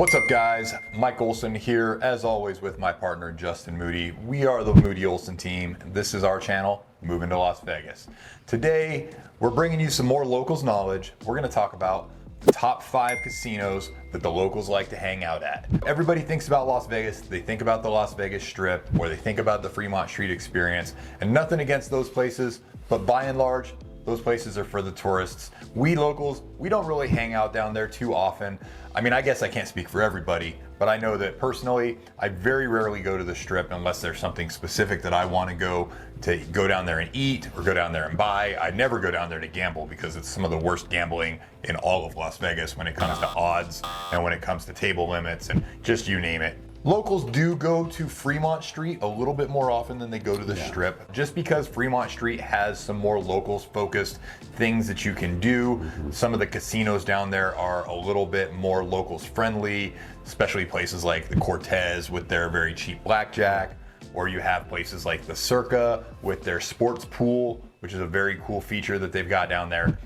What's up, guys? Mike Olson here, as always, with my partner Justin Moody. We are the Moody Olson team. This is our channel, Moving to Las Vegas. Today, we're bringing you some more locals knowledge. We're going to talk about the top 5 casinos that the locals like to hang out at. Everybody thinks about Las Vegas. They think about the Las Vegas Strip, or they think about the Fremont Street experience, and nothing against those places, but by and large, those places are for the tourists. We locals, we don't really hang out down there too often. I mean, I guess I can't speak for everybody, but I know that personally, I very rarely go to the Strip unless there's something specific that I want to go down there and eat or go down there and buy. I never go down there to gamble because it's some of the worst gambling in all of Las Vegas when it comes to odds and when it comes to table limits and just you name it. Locals do go to Fremont Street a little bit more often than they go to the Strip, just because Fremont Street has some more locals focused things that you can do. Some of the casinos down there are a little bit more locals friendly, especially places like the Cortez with their very cheap blackjack, or you have places like the Circa with their sports pool, which is a very cool feature that they've got down there.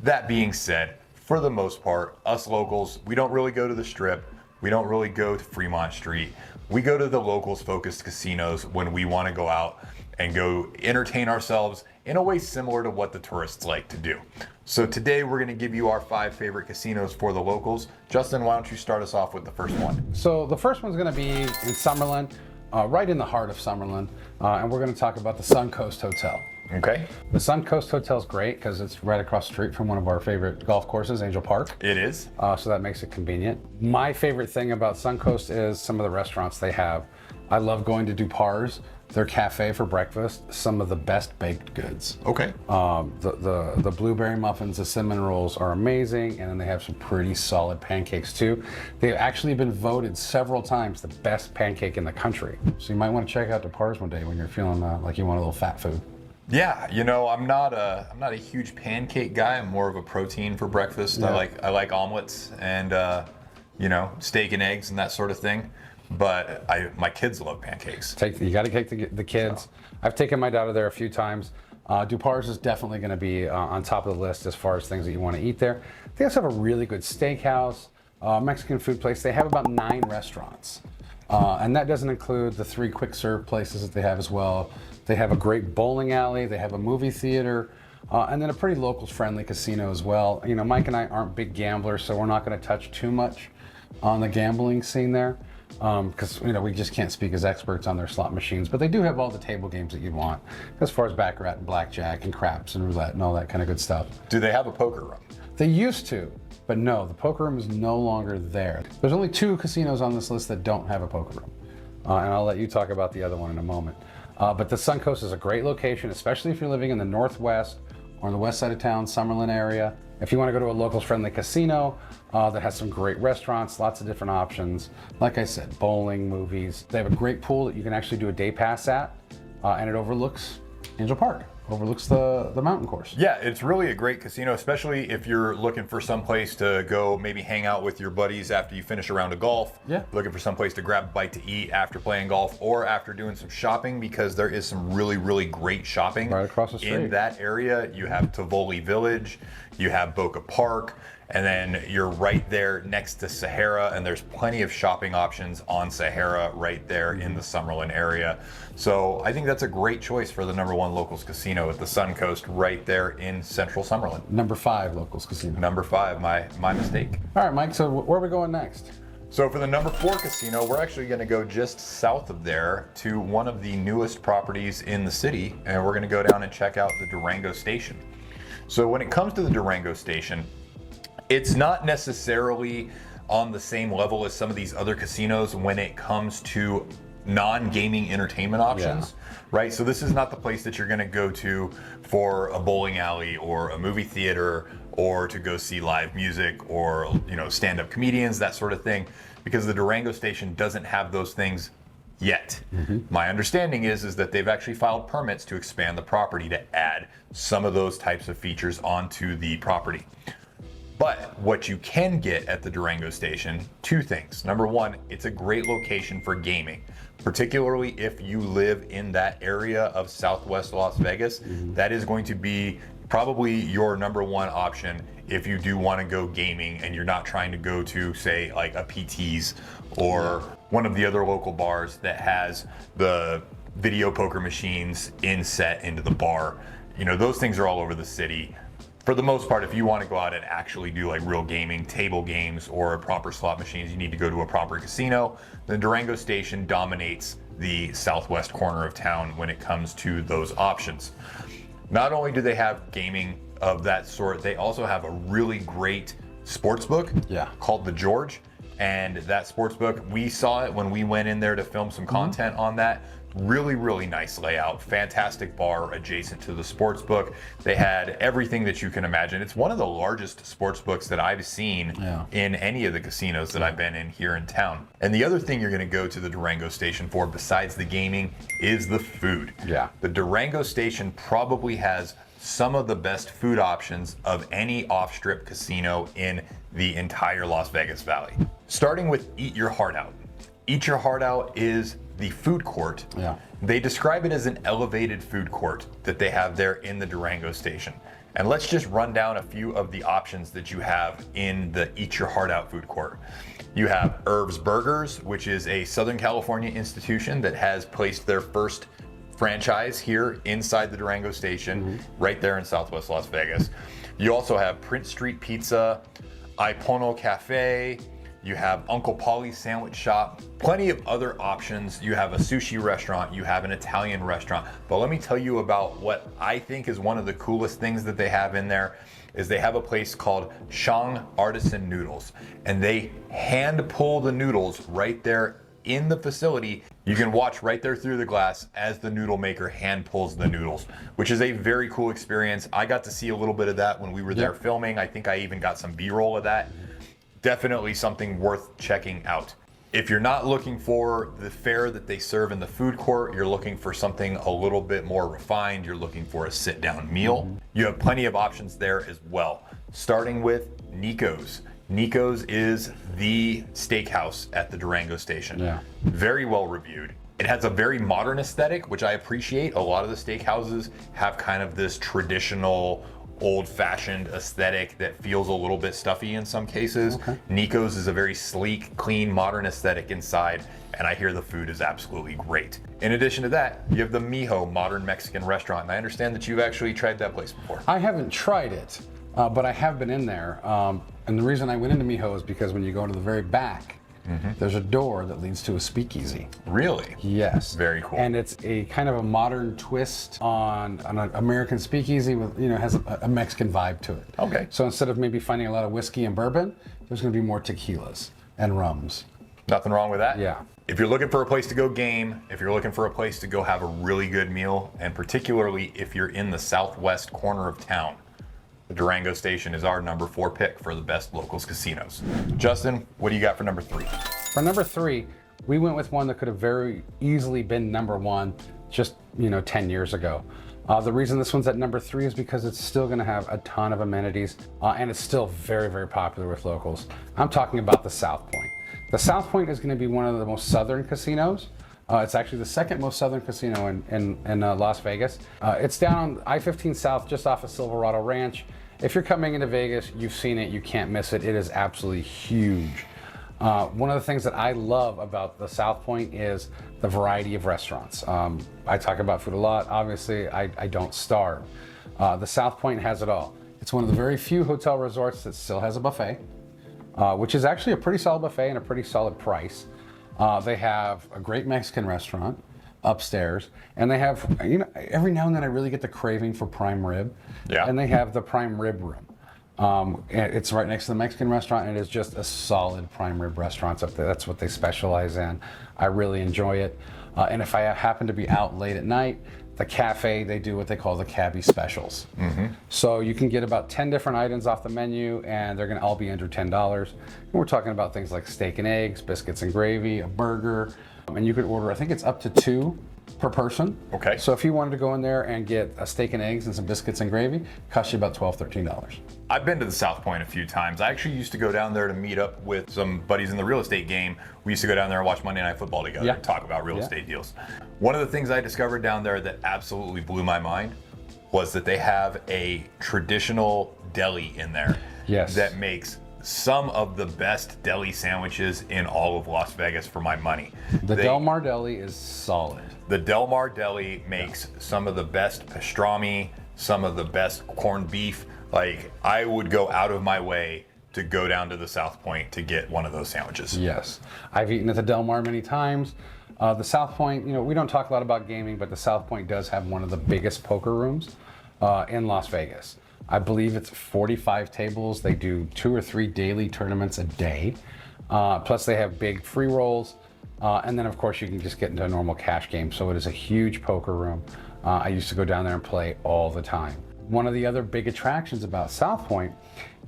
That being said, for the most part, us locals, we don't really go to the Strip. We don't really go to Fremont Street. We go to the locals focused casinos when we want to go out and go entertain ourselves in a way similar to what the tourists like to do. So today we're going to give you our 5 favorite casinos for the locals. Justin, why don't you start us off with the first one? So the first one's going to be in Summerlin, right in the heart of Summerlin, and we're going to talk about the Southcoast Hotel. Okay. The Southcoast Hotel is great because it's right across the street from one of our favorite golf courses, Angel Park. It is. So that makes it convenient. My favorite thing about Southcoast is some of the restaurants they have. I love going to Dupar's, their cafe for breakfast, some of the best baked goods. Okay. The blueberry muffins, the cinnamon rolls are amazing, and then they have some pretty solid pancakes too. They've actually been voted several times the best pancake in the country. So you might want to check out Dupar's one day when you're feeling like you want a little fat food. Yeah, you know, I'm not a huge pancake guy. I'm more of a protein for breakfast. Yeah. I like omelets and you know, steak and eggs and that sort of thing. But my kids love pancakes. You got to take the kids. So. I've taken my daughter there a few times. Dupar's is definitely going to be on top of the list as far as things that you want to eat there. They also have a really good steakhouse, Mexican food place. They have about 9 restaurants. And that doesn't include the 3 quick serve places that they have as well. They have a great bowling alley, they have a movie theater, and then a pretty locals friendly casino as well. You know, Mike and I aren't big gamblers, so we're not going to touch too much on the gambling scene there, because you know, we just can't speak as experts on their slot machines, but they do have all the table games that you'd want, as far as baccarat and blackjack and craps and roulette and all that kind of good stuff. Do they have a poker room? They used to. But no, the poker room is no longer there. There's only 2 casinos on this list that don't have a poker room. And I'll let you talk about the other one in a moment. But the Southcoast is a great location, especially if you're living in the northwest or on the west side of town, Summerlin area. If you want to go to a locals friendly casino that has some great restaurants, lots of different options. Like I said, bowling, movies. They have a great pool that you can actually do a day pass at, and it overlooks Angel Park. Overlooks the mountain course. Yeah, it's really a great casino, especially if you're looking for some place to go maybe hang out with your buddies after you finish a round of golf. Yeah. Looking for some place to grab a bite to eat after playing golf or after doing some shopping, because there is some really, really great shopping right across the street. In that area. You have Tivoli Village, you have Boca Park, and then you're right there next to Sahara, and there's plenty of shopping options on Sahara right there in the Summerlin area. So I think that's a great choice for the #1 locals casino at the Southcoast right there in central Summerlin. Number 5 locals casino. Number 5, my mistake. All right, Mike, so where are we going next? So for the number 4 casino, we're actually going to go just south of there to one of the newest properties in the city, and we're going to go down and check out the Durango Station. So when it comes to the Durango Station, it's not necessarily on the same level as some of these other casinos when it comes to non-gaming entertainment options, right? So this is not the place that you're going to go to for a bowling alley or a movie theater or to go see live music or, you know, stand-up comedians, that sort of thing, because the Durango Station doesn't have those things yet. My understanding is that they've actually filed permits to expand the property to add some of those types of features onto the property. But what you can get at the Durango Station, 2 things. Number 1, it's a great location for gaming, particularly if you live in that area of Southwest Las Vegas. That is going to be probably your number one option if you do want to go gaming and you're not trying to go to, say, like a PT's or one of the other local bars that has the video poker machines inset into the bar. You know, those things are all over the city. For the most part, if you want to go out and actually do like real gaming, table games, or proper slot machines, you need to go to a proper casino. The Durango Station dominates the southwest corner of town when it comes to those options. Not only do they have gaming of that sort, they also have a really great sports book called The George. And that sports book, we saw it when we went in there to film some content on that. Really, really nice layout, fantastic bar adjacent to the sports book. They had everything that you can imagine. It's one of the largest sports books that I've seen in any of the casinos that I've been in here in town. And the other thing you're gonna go to the Durango Station for, besides the gaming, is the food. The Durango Station probably has some of the best food options of any off-strip casino in the entire Las Vegas Valley. Starting with Eat Your Heart Out. Eat Your Heart Out is the food court. They describe it as an elevated food court that they have there in the Durango Station. And let's just run down a few of the options that you have in the Eat Your Heart Out food court. You have Irv's Burgers, which is a Southern California institution that has placed their first franchise here inside the Durango Station, right there in Southwest Las Vegas. You also have Prince Street Pizza, Ipono Cafe, you have Uncle Polly's Sandwich Shop, plenty of other options. You have a sushi restaurant, you have an Italian restaurant. But let me tell you about what I think is one of the coolest things that they have in there is they have a place called Shang Artisan Noodles. And they hand pull the noodles right there in the facility. You can watch right there through the glass as the noodle maker hand pulls the noodles, which is a very cool experience. I got to see a little bit of that when we were there filming. I think I even got some B-roll of that. Definitely something worth checking out. If you're not looking for the fare that they serve in the food court, you're looking for something a little bit more refined, you're looking for a sit-down meal, you have plenty of options there as well. Starting with Nico's. Nico's is the steakhouse at the Durango Station. Very well reviewed. It has a very modern aesthetic, which I appreciate. A lot of the steakhouses have kind of this traditional old-fashioned aesthetic that feels a little bit stuffy in some cases. Nico's is a very sleek, clean, modern aesthetic inside, and I hear the food is absolutely great. In addition to that, you have the Mijo Modern Mexican Restaurant, and I understand that you've actually tried that place before. I haven't tried it, but I have been in there. And the reason I went into Mijo is because when you go to the very back, there's a door that leads to a speakeasy. Really? Yes. Very cool. And it's a kind of a modern twist on an American speakeasy with, you know, has a Mexican vibe to it. Okay. So instead of maybe finding a lot of whiskey and bourbon, there's going to be more tequilas and rums. Nothing wrong with that? Yeah. If you're looking for a place to go game, if you're looking for a place to go have a really good meal, and particularly if you're in the southwest corner of town, the Durango Station is our number 4 pick for the best locals casinos. Justin, what do you got for number 3? For number 3, we went with one that could have very easily been number 1 just, 10 years ago. The reason this one's at number 3 is because it's still going to have a ton of amenities, and it's still very, very popular with locals. I'm talking about the South Point. The South Point is going to be one of the most southern casinos. It's actually the second most southern casino in Las Vegas. It's down on I-15 South, just off of Silverado Ranch. If you're coming into Vegas, you've seen it, you can't miss it. It is absolutely huge. One of the things that I love about the South Point is the variety of restaurants. I talk about food a lot. Obviously, I don't starve. The South Point has it all. It's one of the very few hotel resorts that still has a buffet, which is actually a pretty solid buffet and a pretty solid price. They have a great Mexican restaurant upstairs, and they have, every now and then I really get the craving for prime rib. And they have the prime rib room. It's right next to the Mexican restaurant, and it is just a solid prime rib restaurant up there. That's what they specialize in. I really enjoy it. And if I happen to be out late at night, the cafe, they do what they call the cabbie specials. So you can get about 10 different items off the menu, and they're gonna all be under $10. And we're talking about things like steak and eggs, biscuits and gravy, a burger, and you can order, I think it's up to 2 per person. Okay. So if you wanted to go in there and get a steak and eggs and some biscuits and gravy, it costs you about $12, $13. I've been to the South Point a few times. I actually used to go down there to meet up with some buddies in the real estate game. We used to go down there and watch Monday Night Football together and talk about real estate deals. One of the things I discovered down there that absolutely blew my mind, was that they have a traditional deli in there. Yes. That makes some of the best deli sandwiches in all of Las Vegas for my money. The Del Mar Deli is solid. The Del Mar Deli makes some of the best pastrami, some of the best corned beef. Like, I would go out of my way to go down to the South Point to get one of those sandwiches. Yes. I've eaten at the Del Mar many times. The South Point, we don't talk a lot about gaming, but the South Point does have one of the biggest poker rooms in Las Vegas. I believe it's 45 tables. They do 2 or 3 daily tournaments a day. Plus they have big free rolls. And then of course you can just get into a normal cash game. So it is a huge poker room. I used to go down there and play all the time. One of the other big attractions about South Point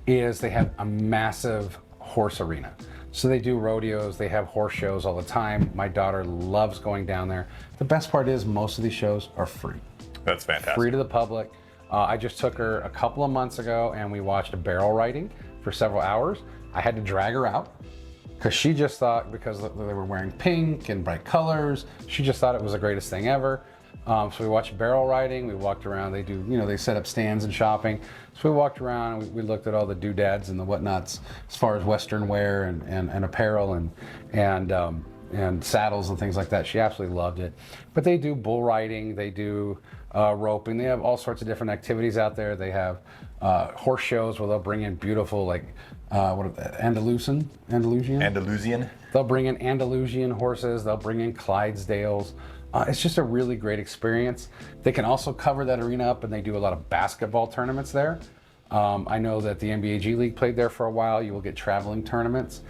is they have a massive horse arena. So they do rodeos, they have horse shows all the time. My daughter loves going down there. The best part is most of these shows are free. That's fantastic. Free to the public. I just took her a couple of months ago and we watched a barrel riding for several hours. I had to drag her out because she just thought, because they were wearing pink and bright colors, she just thought it was the greatest thing ever. So we watched barrel riding, we walked around, they set up stands and shopping. So we walked around and we looked at all the doodads and the whatnots as far as Western wear and apparel and saddles and things like that. She absolutely loved it. But they do bull riding, they do roping, they have all sorts of different activities out there. They have horse shows where they'll bring in beautiful, Andalusian? They'll bring in Andalusian horses, they'll bring in Clydesdales. It's just a really great experience. They can also cover that arena up and they do a lot of basketball tournaments there. I know that the NBA G League played there for a while. You will get traveling tournaments.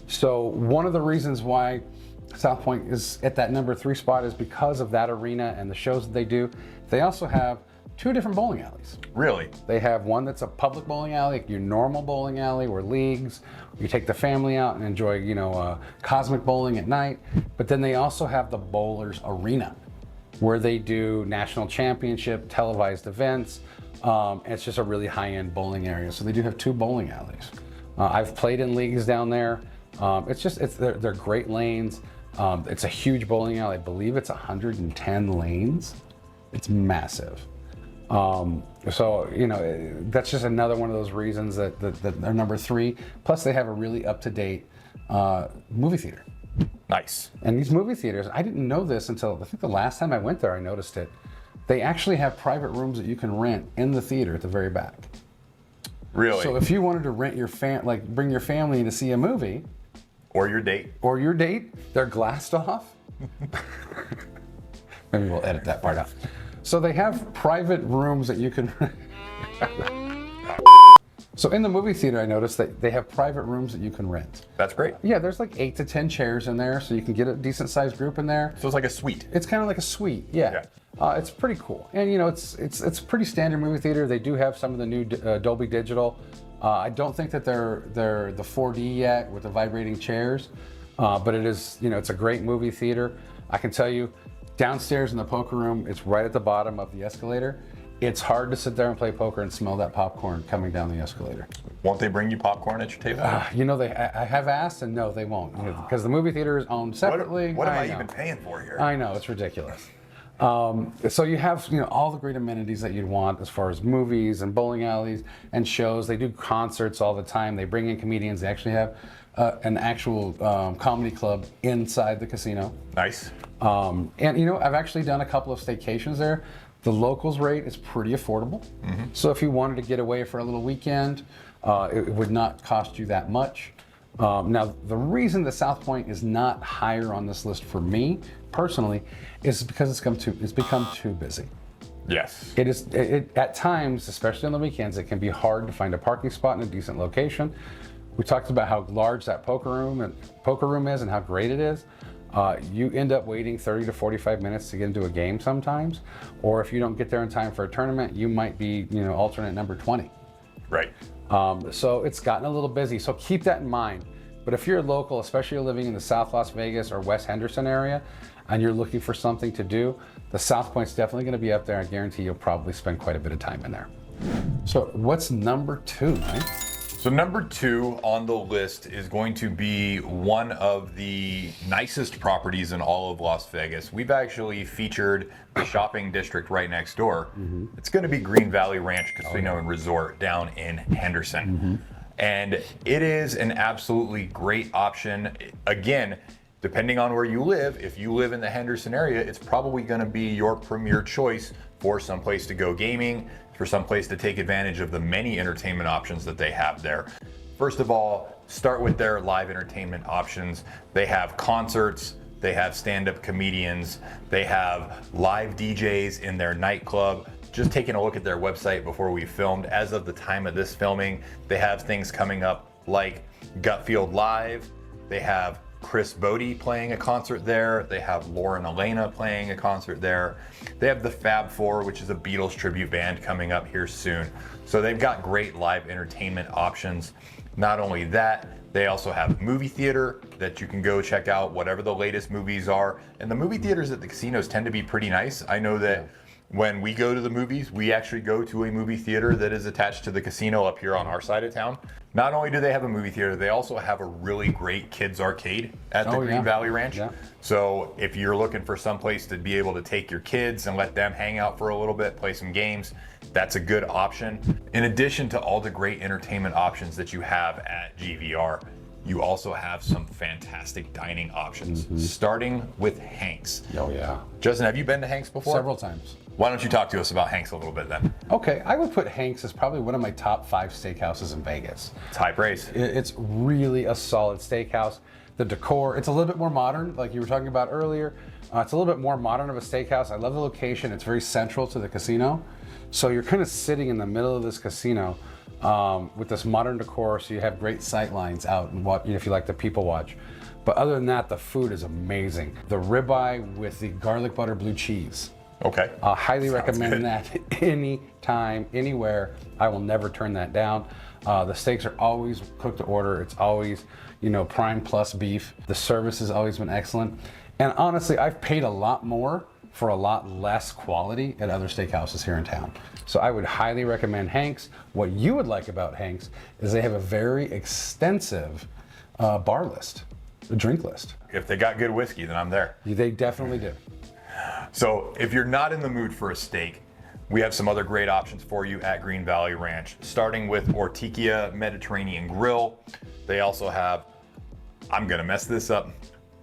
So one of the reasons why South Point is at that number 3 spot is because of that arena and the shows that they do. They also have 2 different bowling alleys. Really? They have one that's a public bowling alley, your normal bowling alley or leagues. You take the family out and enjoy, cosmic bowling at night. But then they also have the Bowlers Arena, where they do national championship televised events. It's just a really high-end bowling area. So they do have 2 bowling alleys. I've played in leagues down there. They're great lanes. It's a huge bowling alley. I believe it's 110 lanes. It's massive. That's just another one of those reasons that they're number 3. Plus they have a really up-to-date movie theater. Nice. And these movie theaters, I didn't know this until I think the last time I went there, I noticed it. They actually have private rooms that you can rent in the theater at the very back. Really? So if you wanted to rent bring your family in to see a movie. Or your date. They're glassed off. Maybe we'll edit that part out. So they have private rooms that you can. So in the movie theater, I noticed that they have private rooms that you can rent. That's great. Yeah, there's like 8 to 10 chairs in there, so you can get a decent sized group in there. So it's like a suite. It's kind of like a suite, yeah. It's pretty cool, and it's pretty standard movie theater. They do have some of the new Dolby Digital. I don't think that they're the 4D yet with the vibrating chairs, but it is it's a great movie theater. I can tell you, downstairs in the poker room, it's right at the bottom of the escalator. It's hard to sit there and play poker and smell that popcorn coming down the escalator. Won't they bring you popcorn at your table? I have asked, and no, they won't, because the movie theater is owned separately. What am I even paying for here? I know, it's ridiculous. So you have all the great amenities that you'd want as far as movies and bowling alleys and shows. They do concerts all the time. They bring in comedians. They actually have an actual comedy club inside the casino. Nice. I've actually done a couple of staycations there. The locals rate is pretty affordable. Mm-hmm. So if you wanted to get away for a little weekend, it would not cost you that much. Now, the reason the South Point is not higher on this list for me personally is because it's become too busy. Yes. It is at times, especially on the weekends, it can be hard to find a parking spot in a decent location. We talked about how large that poker room is and how great it is. You end up waiting 30 to 45 minutes to get into a game sometimes, or if you don't get there in time for a tournament, you might be alternate number 20. Right. So it's gotten a little busy, so keep that in mind. But if you're local, especially living in the South Las Vegas or West Henderson area, and you're looking for something to do, the South Point's definitely going to be up there. I guarantee you'll probably spend quite a bit of time in there. So what's number 2, Mike? So number 2 on the list is going to be one of the nicest properties in all of Las Vegas. We've actually featured the shopping district right next door. It's going to be Green Valley Ranch Casino and Resort down in Henderson. And it is an absolutely great option. Again, depending on where you live, if you live in the Henderson area, it's probably going to be your premier choice for someplace to go gaming, for someplace to take advantage of the many entertainment options that they have there. First of all, start with their live entertainment options. They have concerts, they have stand-up comedians, they have live DJs in their nightclub. Just taking a look at their website before we filmed, as of the time of this filming, they have things coming up like Gutfield Live, they have Chris Bodie playing a concert there. They have Lauren Elena playing a concert there. They have the Fab Four, which is a Beatles tribute band, coming up here soon. So they've got great live entertainment options. Not only that, they also have movie theater that you can go check out whatever the latest movies are. And the movie theaters at the casinos tend to be pretty nice. I know that when we go to the movies, we actually go to a movie theater that is attached to the casino up here on our side of town. Not only do they have a movie theater, they also have a really great kids arcade at the Green Valley Ranch. So if you're looking for some place to be able to take your kids and let them hang out for a little bit, play some games, that's a good option. In addition to all the great entertainment options that you have at GVR, you also have some fantastic dining options, starting with Hank's. Oh yeah. Justin, have you been to Hank's before? Several times. Why don't you talk to us about Hank's a little bit then? Okay, I would put Hank's as probably one of my top 5 steakhouses in Vegas. It's high praise. It's really a solid steakhouse. The decor, it's a little bit more modern, like you were talking about earlier. It's a little bit more modern of a steakhouse. I love the location. It's very central to the casino. So you're kind of sitting in the middle of this casino with this modern decor, so you have great sight lines out and what, if you like to people watch. But other than that, the food is amazing. The ribeye with the garlic butter blue cheese. Okay. Highly Sounds recommend good. that anytime, anywhere. I will never turn that down. The steaks are always cooked to order. It's always, prime plus beef. The service has always been excellent. And honestly, I've paid a lot more for a lot less quality at other steakhouses here in town. So I would highly recommend Hank's. What you would like about Hank's is they have a very extensive bar list, a drink list. If they got good whiskey, then I'm there. They definitely do. So if you're not in the mood for a steak, we have some other great options for you at Green Valley Ranch, starting with Ortikia Mediterranean Grill. They also have, I'm gonna mess this up,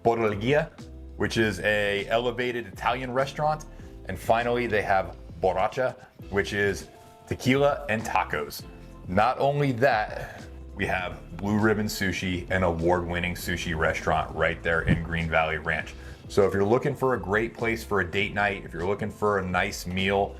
Borraglia, which is a elevated Italian restaurant. And finally, they have Borracha, which is tequila and tacos. Not only that, we have Blue Ribbon Sushi, an award-winning sushi restaurant right there in Green Valley Ranch. So if you're looking for a great place for a date night, if you're looking for a nice meal,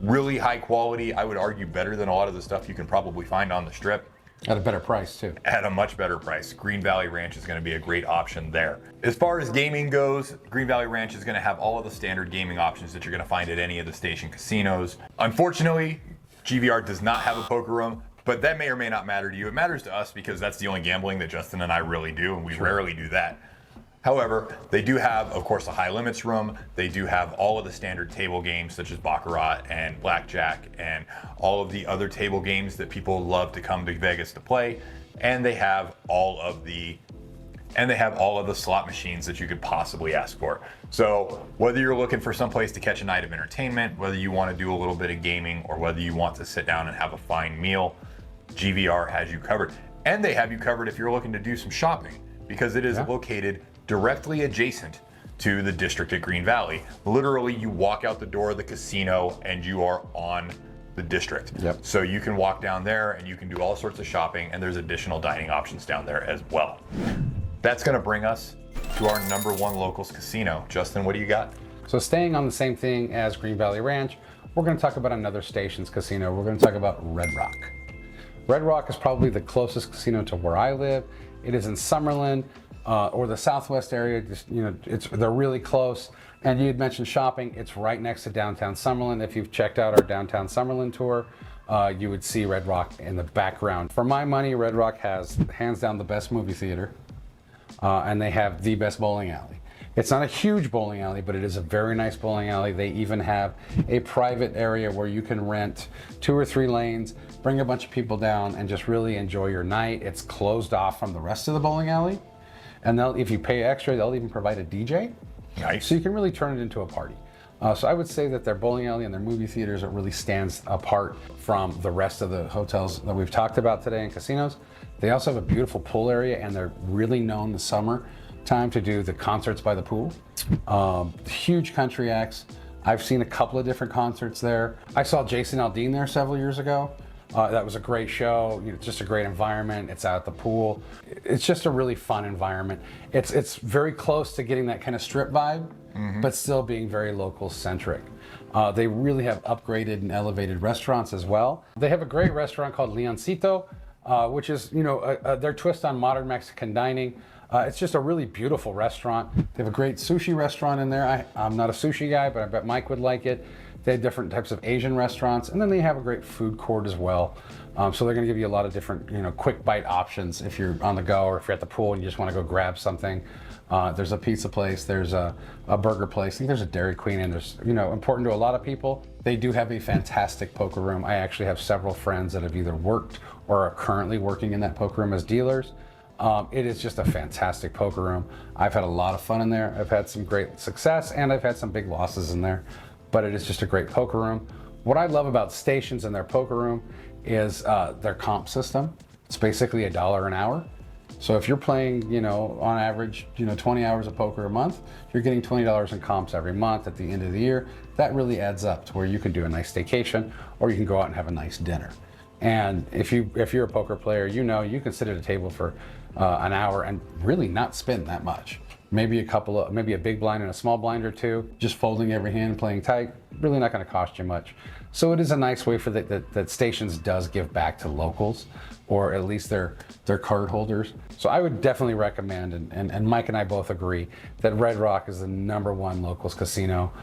really high quality, I would argue better than a lot of the stuff you can probably find on the Strip. At a better price too. At a much better price. Green Valley Ranch is going to be a great option there. As far as gaming goes, Green Valley Ranch is going to have all of the standard gaming options that you're going to find at any of the station casinos. Unfortunately, GVR does not have a poker room, but that may or may not matter to you. It matters to us because that's the only gambling that Justin and I really do, and we rarely do that. However, they do have, of course, a high limits room. They do have all of the standard table games such as Baccarat and Blackjack and all of the other table games that people love to come to Vegas to play. And they have all of the slot machines that you could possibly ask for. So whether you're looking for someplace to catch a night of entertainment, whether you want to do a little bit of gaming, or whether you want to sit down and have a fine meal, GVR has you covered. And they have you covered if you're looking to do some shopping, because it is located directly adjacent to the district at Green Valley. Literally, you walk out the door of the casino and you are on the district. So you can walk down there and you can do all sorts of shopping, and there's additional dining options down there as well. That's gonna bring us to our number 1 locals casino. Justin, what do you got? So staying on the same thing as Green Valley Ranch, we're gonna talk about another Stations casino. We're gonna talk about Red Rock. Red Rock is probably the closest casino to where I live. It is in Summerlin, or the Southwest area. Just, they're really close. And you had mentioned shopping. It's right next to downtown Summerlin. If you've checked out our downtown Summerlin tour, you would see Red Rock in the background. For my money, Red Rock has hands down the best movie theater, and they have the best bowling alley. It's not a huge bowling alley, but it is a very nice bowling alley. They even have a private area where you can rent 2 or 3 lanes, bring a bunch of people down, and just really enjoy your night. It's closed off from the rest of the bowling alley. And if you pay extra, they'll even provide a DJ. Nice. So you can really turn it into a party. So I would say that their bowling alley and their movie theaters, it really stands apart from the rest of the hotels that we've talked about today and casinos. They also have a beautiful pool area, and they're really known the summer time to do the concerts by the pool. Huge country acts. I've seen a couple of different concerts there. I saw Jason Aldean there several years ago. That was a great show. Just a great environment. It's out at the pool. It's just a really fun environment. It's very close to getting that kind of strip vibe, but still being very local centric. They really have upgraded and elevated restaurants as well. They have a great restaurant called Leoncito, which is their twist on modern Mexican dining. It's just a really beautiful restaurant. They have a great sushi restaurant in there. I'm not a sushi guy, but I bet Mike would like it. They have different types of Asian restaurants, and then they have a great food court as well. So they're going to give you a lot of different, quick bite options if you're on the go or if you're at the pool and you just want to go grab something. There's a pizza place, there's a burger place, I think there's a Dairy Queen, and there's, important to a lot of people. They do have a fantastic poker room. I actually have several friends that have either worked or are currently working in that poker room as dealers. It is just a fantastic poker room. I've had a lot of fun in there. I've had some great success, and I've had some big losses in there, but it is just a great poker room. What I love about Stations and their poker room is their comp system. It's basically $1 an hour. So if you're playing, on average, 20 hours of poker a month, you're getting $20 in comps every month at the end of the year. That really adds up to where you can do a nice staycation, or you can go out and have a nice dinner. And if you're a poker player, you can sit at a table for an hour and really not spend that much. Maybe a big blind and a small blind or two, just folding every hand and playing tight, really not going to cost you much. So it is a nice way for that Stations does give back to locals, or at least their card holders. So I would definitely recommend, and Mike and I both agree, that Red Rock is the #1 locals casino,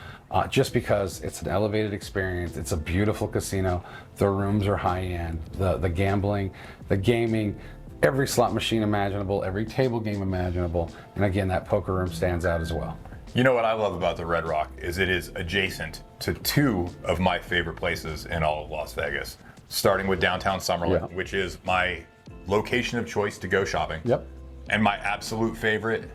just because it's an elevated experience. It's a beautiful casino. The rooms are high end. The gambling, the gaming, every slot machine imaginable, every table game imaginable, and again, that poker room stands out as well. You know what I love about the Red Rock is it is adjacent to 2 of my favorite places in all of Las Vegas, starting with downtown Summerlin, which is my location of choice to go shopping. Yep. And my absolute favorite,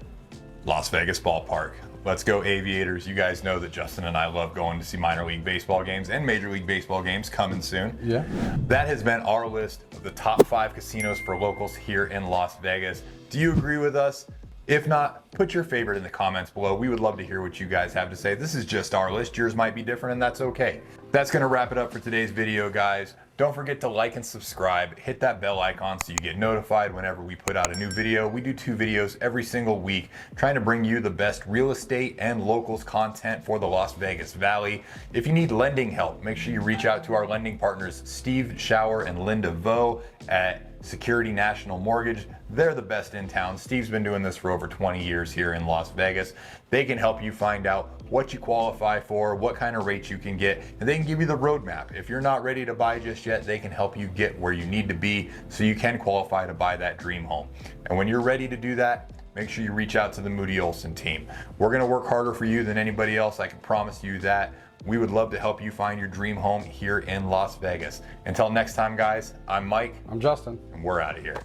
Las Vegas Ballpark. Let's go Aviators. You guys know that Justin and I love going to see minor league baseball games and major league baseball games coming soon. Yeah. That has been our list of the top 5 casinos for locals here in Las Vegas. Do you agree with us? If not, put your favorite in the comments below. We would love to hear what you guys have to say. This is just our list. Yours might be different, and that's okay. That's going to wrap it up for today's video, guys. Don't forget to like and subscribe. Hit that bell icon so you get notified whenever we put out a new video. We do 2 videos every single week, trying to bring you the best real estate and locals content for the Las Vegas Valley. If you need lending help, make sure you reach out to our lending partners, Steve Schauer and Linda Vo at Security National Mortgage. They're the best in town. Steve's been doing this for over 20 years here in Las Vegas. They can help you find out what you qualify for, what kind of rates you can get, and they can give you the roadmap. If you're not ready to buy just yet, they can help you get where you need to be so you can qualify to buy that dream home. And when you're ready to do that, make sure you reach out to the Moody Olson team. We're gonna work harder for you than anybody else, I can promise you that. We would love to help you find your dream home here in Las Vegas. Until next time, guys, I'm Mike. I'm Justin. And we're out of here.